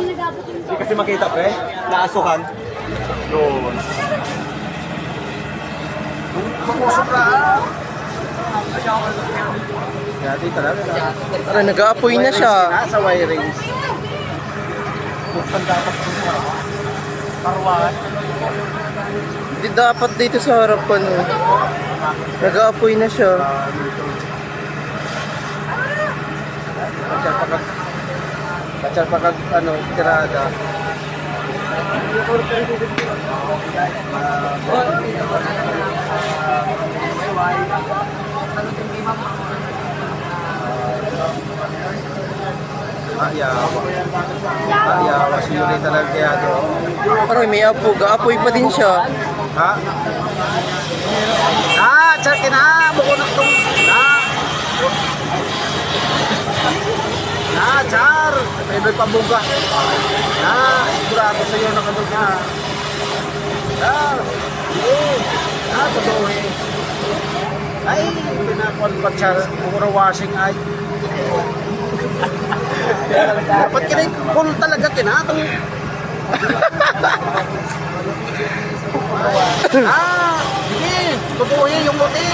Hindi kasi makita pre, naasukan. Yun. Makusok na. Yati talaga na. Tara, nag-aapoy na siya. Sa wirings. Buksan dapat po siya. Parwan. Hindi dapat dito sa harapan. Oh. Nag-aapoy na siya. Kacar pagkag ano, tirada. Ayawa si Yuri talaga kaya to. Parang may apoy. Ga-apoy pa din siya. Ha? Char kina, buko na itong. Char! May pabuga. Sigurado sa'yo na kadog na. Totoo eh. Ay, pinapon pa Char. Mura washing ay. Dapat kinay full talaga kinatong. Sige. Totoo eh, yung muti.